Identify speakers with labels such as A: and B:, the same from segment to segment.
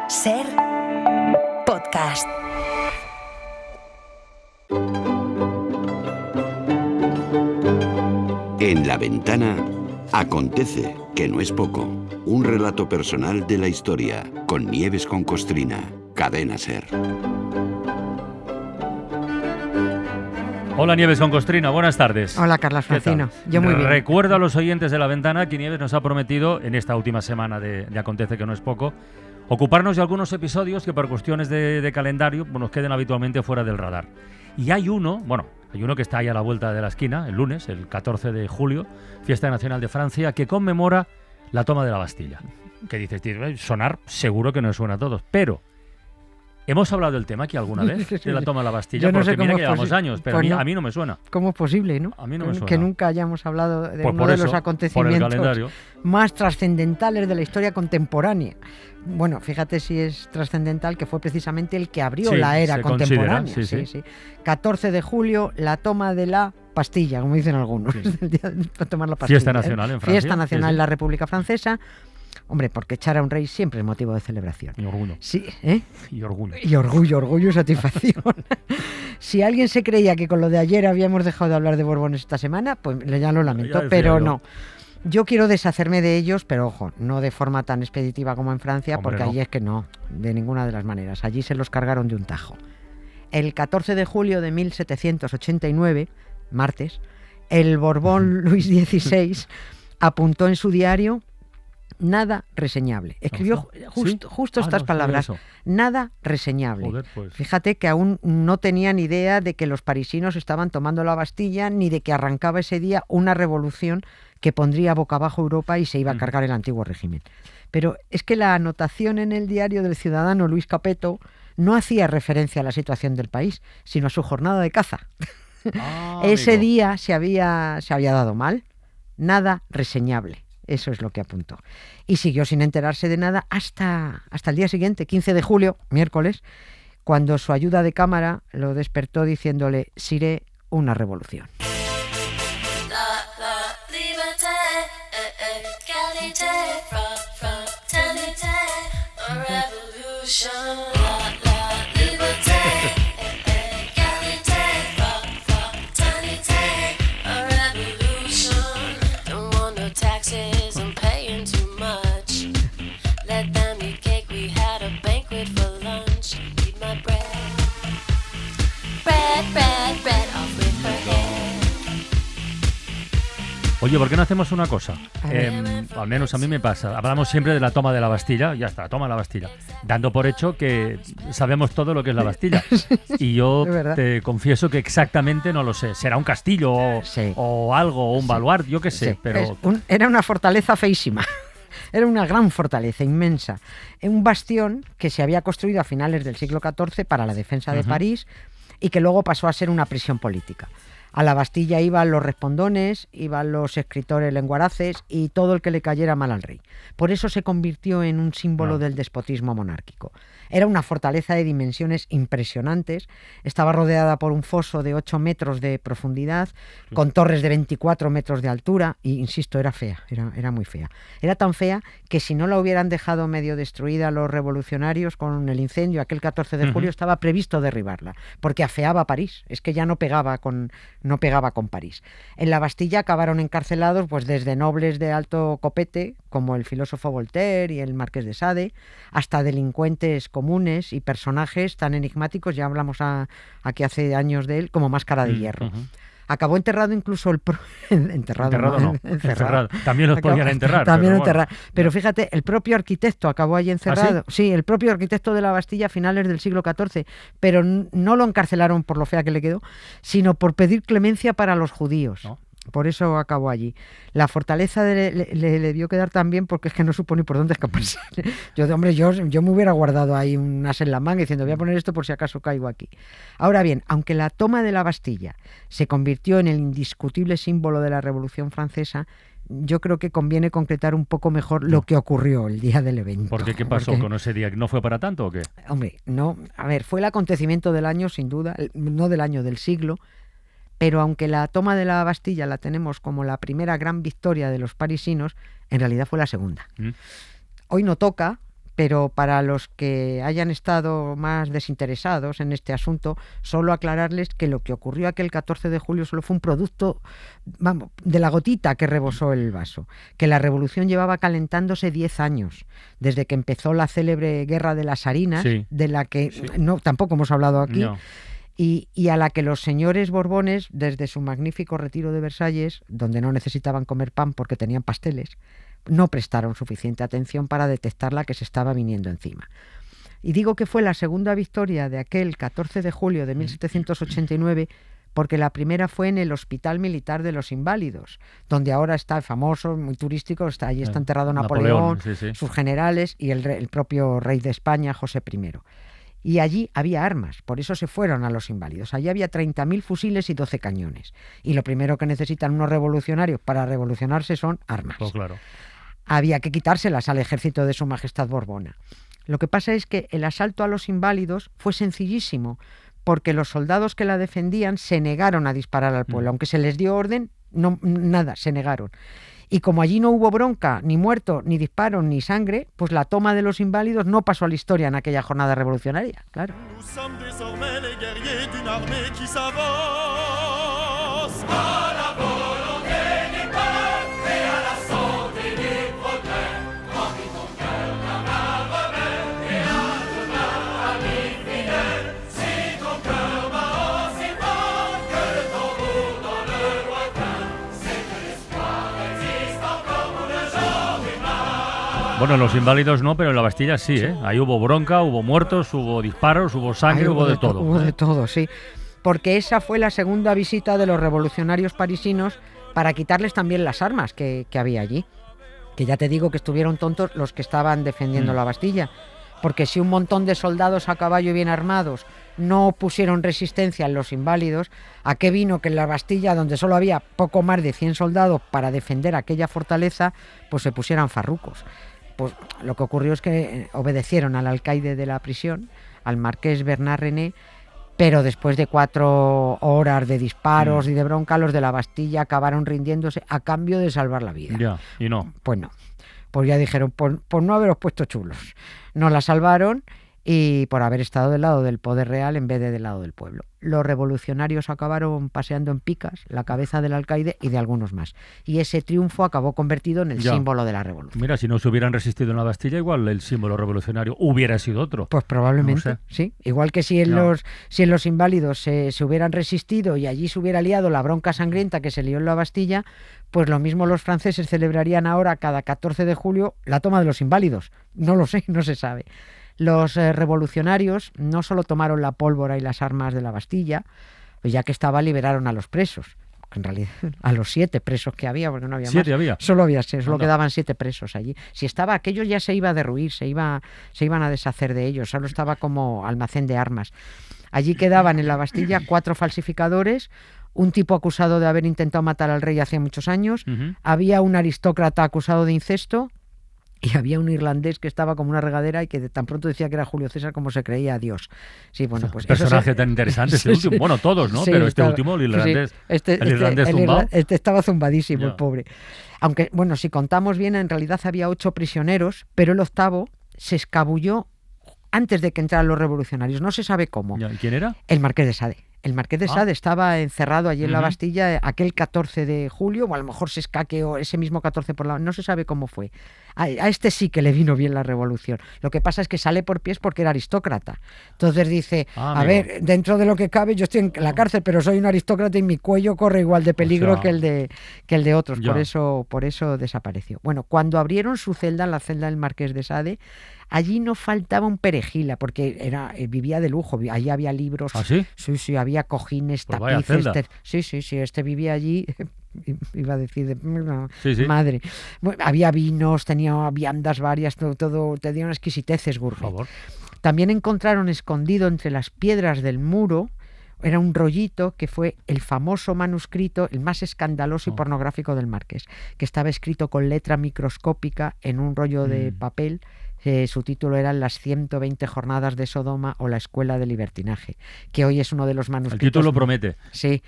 A: Ser podcast.
B: En La Ventana acontece, que no es poco. Un relato personal de la historia, con Nieves con Costrina, Cadena Ser.
C: Hola Nieves con Costrina, buenas tardes.
D: Hola Carlos Francino, yo muy bien.
C: Recuerdo a los oyentes de La Ventana que Nieves nos ha prometido, en esta última semana de Acontece, que no es poco, ocuparnos de algunos episodios que por cuestiones de calendario nos queden habitualmente fuera del radar. Y hay uno que está ahí a la vuelta de la esquina, el lunes, el 14 de julio, Fiesta Nacional de Francia, que conmemora la toma de la Bastilla. Que dices, sonar seguro que nos suena a todos, pero ¿hemos hablado del tema aquí alguna vez, de la toma de la Bastilla?
D: Yo no
C: porque
D: sé
C: mira
D: cómo
C: que llevamos años, pero
D: pues
C: a mí no me suena.
D: ¿Cómo es posible, no?
C: A mí no me suena.
D: Que nunca hayamos hablado de
C: Pues
D: uno de los acontecimientos más trascendentales de la historia contemporánea. Bueno, fíjate si es trascendental, que fue precisamente el que abrió la era contemporánea. Sí. 14 de julio, la toma de la Bastilla, como dicen algunos.
C: Sí.
D: El día de tomar la Bastilla.
C: Fiesta nacional en Francia.
D: Fiesta nacional en la República Francesa. Hombre, porque echar a un rey siempre es motivo de celebración.
C: Y orgullo.
D: Sí,
C: Y orgullo.
D: Y orgullo y satisfacción. Si alguien se creía que con lo de ayer habíamos dejado de hablar de Borbones esta semana, pues ya lo lamento, pero no. Yo quiero deshacerme de ellos, pero ojo, no de forma tan expeditiva como en Francia, porque allí es que no, de ninguna de las maneras. Allí se los cargaron de un tajo. El 14 de julio de 1789, martes, el Borbón Luis XVI apuntó en su diario: nada reseñable. Escribió justo estas palabras. Nada reseñable.
C: Joder, pues.
D: Fíjate que aún no tenían idea de que los parisinos estaban tomando la Bastilla, ni de que arrancaba ese día una revolución que pondría boca abajo Europa y se iba a cargar el antiguo régimen. Pero es que la anotación en el diario del ciudadano Luis Capetto no hacía referencia a la situación del país, sino a su jornada de caza. Ese día se había dado mal. Nada reseñable. Eso es lo que apuntó. Y siguió sin enterarse de nada hasta el día siguiente, 15 de julio, miércoles, cuando su ayuda de cámara lo despertó diciéndole: «Siré una revolución».
C: Oye, ¿por qué no hacemos una cosa? Al menos a mí me pasa. Hablamos siempre de la toma de la Bastilla, ya está, toma la Bastilla, dando por hecho que sabemos todo lo que es la Bastilla. Y yo te confieso que exactamente no lo sé. Será un castillo o algo, o un baluarte, yo qué sé. Pero
D: era una fortaleza feísima. Era una gran fortaleza, inmensa. Un bastión que se había construido a finales del siglo XIV para la defensa de París y que luego pasó a ser una prisión política. A la Bastilla iban los respondones, iban los escritores lenguaraces y todo el que le cayera mal al rey. Por eso se convirtió en un símbolo del despotismo monárquico. Era una fortaleza de dimensiones impresionantes, estaba rodeada por un foso de 8 metros de profundidad, con torres de 24 metros de altura, y insisto, era fea, era muy fea. Era tan fea que si no la hubieran dejado medio destruida los revolucionarios con el incendio aquel 14 de julio, estaba previsto derribarla, porque afeaba París, es que ya no pegaba con París. En la Bastilla acabaron encarcelados pues desde nobles de alto copete, como el filósofo Voltaire y el marqués de Sade, hasta delincuentes comunes y personajes tan enigmáticos, ya hablamos aquí hace años de él, como Máscara de Hierro. Acabó enterrado incluso encerrado.
C: También los podían enterrar.
D: También enterrar. Pero fíjate, el propio arquitecto acabó allí encerrado. ¿Ah, sí? Sí, el propio arquitecto de la Bastilla a finales del siglo XIV. Pero no lo encarcelaron por lo fea que le quedó, sino por pedir clemencia para los judíos. ¿No? Por eso acabó allí. La fortaleza le debió quedar tan bien porque es que no supo ni por dónde escaparse. Yo me hubiera guardado ahí un as en la manga diciendo: voy a poner esto por si acaso caigo aquí. Ahora bien, aunque la toma de la Bastilla se convirtió en el indiscutible símbolo de la Revolución Francesa, yo creo que conviene concretar un poco mejor lo que ocurrió el día del evento.
C: ¿Por qué? ¿Qué pasó con ese día? ¿No fue para tanto o qué?
D: Hombre, no. A ver, fue el acontecimiento del año, sin duda, no del año, del siglo. Pero aunque la toma de la Bastilla la tenemos como la primera gran victoria de los parisinos, en realidad fue la segunda. Hoy no toca, pero para los que hayan estado más desinteresados en este asunto, solo aclararles que lo que ocurrió aquel 14 de julio solo fue un producto, vamos, de la gotita que rebosó el vaso, que la revolución llevaba calentándose 10 años, desde que empezó la célebre Guerra de las Harinas,
C: Sí.
D: de la que
C: Sí.
D: no tampoco hemos hablado aquí,
C: No.
D: y a la que los señores Borbones, desde su magnífico retiro de Versalles, donde no necesitaban comer pan porque tenían pasteles, no prestaron suficiente atención para detectar la que se estaba viniendo encima. Y digo que fue la segunda victoria de aquel 14 de julio de 1789 porque la primera fue en el Hospital Militar de los Inválidos, donde ahora está famoso, muy turístico, allí está enterrado Napoleón,
C: sí, sí.
D: sus generales y el propio rey de España, José I. Y allí había armas, por eso se fueron a los Inválidos. Allí había 30.000 fusiles y 12 cañones. Y lo primero que necesitan unos revolucionarios para revolucionarse son armas.
C: Pues claro.
D: Había que quitárselas al ejército de Su Majestad Borbona. Lo que pasa es que el asalto a los Inválidos fue sencillísimo, porque los soldados que la defendían se negaron a disparar al pueblo. Aunque se les dio orden, no, nada, se negaron. Y como allí no hubo bronca, ni muertos, ni disparos, ni sangre, pues la toma de los Inválidos no pasó a la historia en aquella jornada revolucionaria, claro.
E: Nous sommes désormais les guerriers d'une armée qui s'avance à la volonté du peuple et à la santé du progrès. Remplis ton cœur d'un âme rebelle et à demain, ami fidèle. Si ton cœur bat aussi fort que le tambour dans le lointain, c'est que l'espoir existe encore pour le jour du mal.
C: Bueno, en los Inválidos no, pero en la Bastilla sí, ¿eh? Ahí hubo bronca, hubo muertos, hubo disparos, hubo sangre,
D: Ay,
C: hubo de todo.
D: Hubo de todo, sí. Porque esa fue la segunda visita de los revolucionarios parisinos para quitarles también las armas que había allí. Que ya te digo que estuvieron tontos los que estaban defendiendo la Bastilla. Porque si un montón de soldados a caballo y bien armados no pusieron resistencia en los Inválidos, ¿a qué vino que en la Bastilla, donde solo había poco más de 100 soldados para defender aquella fortaleza, pues se pusieran farrucos? Pues lo que ocurrió es que obedecieron al alcaide de la prisión, al marqués Bernard René, pero después de 4 horas de disparos y de bronca, los de la Bastilla acabaron rindiéndose a cambio de salvar la vida.
C: Ya, y no.
D: Pues no. Pues ya dijeron, por no haberos puesto chulos. Nos la salvaron y por haber estado del lado del poder real en vez de del lado del pueblo. Los revolucionarios acabaron paseando en picas la cabeza del alcaide y de algunos más. Y ese triunfo acabó convertido en el
C: Ya.
D: símbolo de la revolución.
C: Mira, si no se hubieran resistido en la Bastilla, igual el símbolo revolucionario hubiera sido otro.
D: Pues probablemente,
C: No sé.
D: sí. Igual que si en
C: Ya.
D: los Inválidos se hubieran resistido y allí se hubiera liado la bronca sangrienta que se lió en la Bastilla, pues lo mismo los franceses celebrarían ahora cada 14 de julio la toma de los Inválidos. No lo sé, no se sabe. Los revolucionarios no solo tomaron la pólvora y las armas de la Bastilla, pues ya que estaba liberaron a los presos. En realidad, a los 7 presos que había, porque no había
C: 7
D: más.
C: había.
D: Solo había 6, solo
C: Anda.
D: quedaban 7 presos allí. Si estaba aquello ya se iba a derruir, se iban a deshacer de ellos, solo estaba como almacén de armas. Allí quedaban en la Bastilla 4 falsificadores, un tipo acusado de haber intentado matar al rey hace muchos años,
C: Ujú.
D: había un aristócrata acusado de incesto y había un irlandés que estaba como una regadera y que tan pronto decía que era Julio César como se creía a Dios. Sí, bueno, pues eso
C: Personaje tan interesante este
D: Sí,
C: último.
D: sí.
C: Bueno, todos, ¿no?
D: Sí,
C: Pero este
D: estaba-
C: último, el
D: sí,
C: irlandés,
D: sí.
C: el irlandés zumbao.
D: Este estaba zumbadísimo,
C: Ya.
D: el pobre. Aunque, bueno, si contamos bien, en realidad había 8 prisioneros, pero el octavo se escabulló antes de que entraran los revolucionarios. No se sabe cómo.
C: Ya, ¿y quién era?
D: El Marqués de Sade. El Marqués de
C: Ah.
D: Sade estaba encerrado allí en la
C: Ujú.
D: Bastilla aquel 14 de julio, o a lo mejor se escaqueó ese mismo 14 por la... No se sabe cómo fue. A este sí que le vino bien la revolución. Lo que pasa es que sale por pies porque era aristócrata. Entonces dice,
C: Ah,
D: a
C: amigo.
D: ver, dentro de lo que cabe, yo estoy en la cárcel, pero soy un aristócrata y mi cuello corre igual de peligro
C: sea,
D: que el de otros.
C: ya.
D: Por eso desapareció. Bueno, cuando abrieron su celda, la celda del Marqués de Sade, allí no faltaba un perejila, porque vivía de lujo. Allí había libros.
C: ¿Ah, sí?
D: Sí, había cojines,
C: Pues vaya
D: tapices.
C: celda.
D: Sí, este vivía allí, iba a decir,
C: Sí, sí.
D: madre. Bueno, había vinos, tenía viandas varias, todo tenía unas exquisiteces,
C: Por
D: Gurgel.
C: favor.
D: También encontraron escondido entre las piedras del muro, era un rollito que fue el famoso manuscrito, el más escandaloso y
C: Oh.
D: pornográfico del Marqués, que estaba escrito con letra microscópica en un rollo de papel Su título era Las 120 jornadas de Sodoma o la escuela de libertinaje, que hoy es uno de los
C: El
D: manuscritos.
C: título promete.
D: Sí,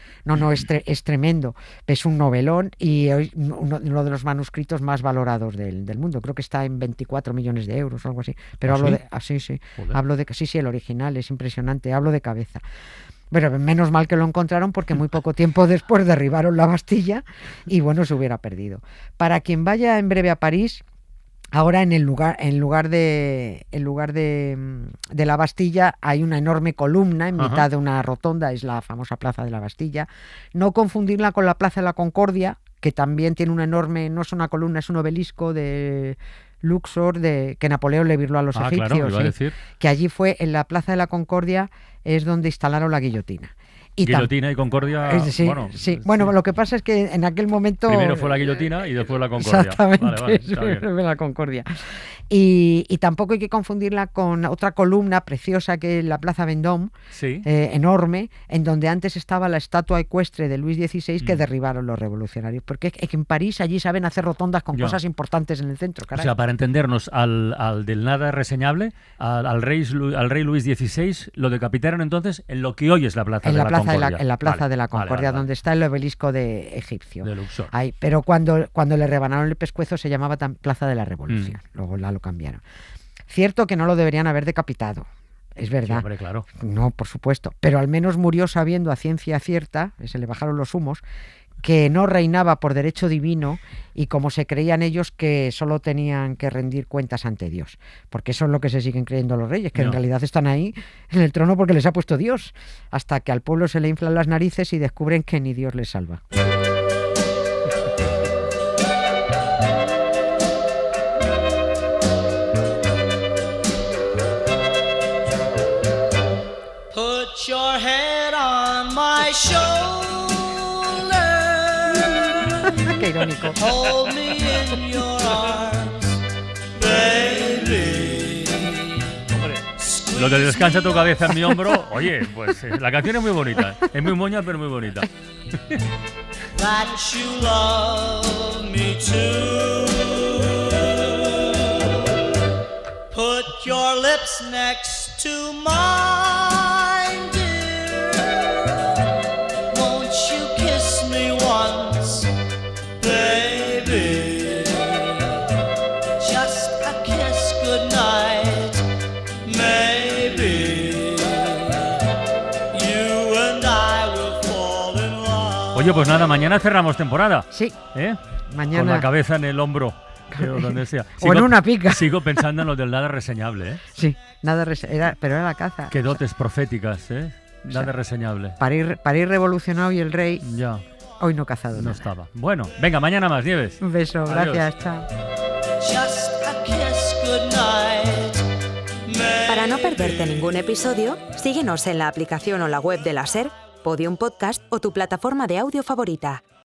D: es tremendo. Es un novelón y hoy uno de los manuscritos más valorados del mundo. Creo que está en 24 millones de euros o algo así. Pero
C: ¿Ah,
D: hablo
C: sí?
D: de... sí.
C: Joder.
D: Hablo de... Sí, el original es impresionante. Hablo de cabeza. Bueno, menos mal que lo encontraron porque muy poco tiempo después derribaron la Bastilla y bueno, se hubiera perdido. Para quien vaya en breve a París, ahora en lugar de la Bastilla hay una enorme columna en
C: Ajá.
D: mitad de una rotonda, es la famosa Plaza de la Bastilla. No confundirla con la Plaza de la Concordia, que también tiene una enorme, no es una columna, es un obelisco de Luxor que Napoleón le virló a los egipcios.
C: Claro, iba a
D: ¿sí?
C: decir.
D: Que allí fue, en la Plaza de la Concordia, es donde instalaron la guillotina. Y
C: Guillotina y Concordia.
D: sí,
C: Bueno,
D: sí. Bueno, lo que pasa es que en aquel momento...
C: Primero fue la guillotina y después la Concordia.
D: Exactamente,
C: Vale, está bien.
D: fue la Concordia. Y tampoco hay que confundirla con otra columna preciosa que es la Plaza Vendôme,
C: Sí.
D: enorme, en donde antes estaba la estatua ecuestre de Luis XVI que derribaron los revolucionarios. Porque es que en París allí saben hacer rotondas con
C: Ya.
D: cosas importantes en el centro,
C: O
D: caray.
C: sea, para entendernos, al del nada reseñable, al rey Luis XVI, lo decapitaron entonces en lo que hoy es la Plaza
D: en
C: de
D: la
C: la
D: Plaza
C: Concordia.
D: en la Plaza
C: Vale,
D: de la
C: vale,
D: Concordia,
C: vale,
D: donde está el obelisco de egipcio.
C: de Luxor.
D: Ahí, pero cuando le rebanaron el pescuezo se llamaba Plaza de la Revolución. Luego lo cambiaron. Cierto que no lo deberían haber decapitado, es
C: Sí,
D: verdad.
C: hombre, claro.
D: No, por supuesto. Pero al menos murió sabiendo a ciencia cierta, se le bajaron los humos, que no reinaba por derecho divino y como se creían ellos que solo tenían que rendir cuentas ante Dios. Porque eso es lo que se siguen creyendo los reyes, que en
C: No.
D: realidad están ahí en el trono porque les ha puesto Dios. Hasta que al pueblo se le inflan las narices y descubren que ni Dios les salva.
E: Put your head on my shoulder.
D: Qué irónico.
E: Hold me in your arms, baby.
C: Lo de descansa tu cabeza en mi hombro, oye, pues la canción es muy bonita. Es muy moña, pero muy bonita.
E: That you love me too. Put your lips next to mine, dear. Won't you kiss me once, baby? Just a kiss goodnight, maybe. You and I will fall in love.
C: Oye, pues nada, mañana cerramos temporada.
D: Sí,
C: ¿Eh?
D: mañana.
C: Con la cabeza en el hombro. O donde sea.
D: O en una pica.
C: Sigo pensando en lo del nada reseñable, ¿eh?
D: Sí, pero era la caza.
C: Qué dotes proféticas, ¿eh? Nada reseñable.
D: París revolucionado y el rey
C: Ya,
D: hoy no cazado
C: no
D: nada.
C: estaba. Bueno, venga, mañana más, Nieves.
D: Un beso,
C: Adiós.
D: gracias, chao.
E: Just a kiss goodnight.
A: Para no perderte ningún episodio, síguenos en la aplicación o la web de la SER, Podium Podcast o tu plataforma de audio favorita.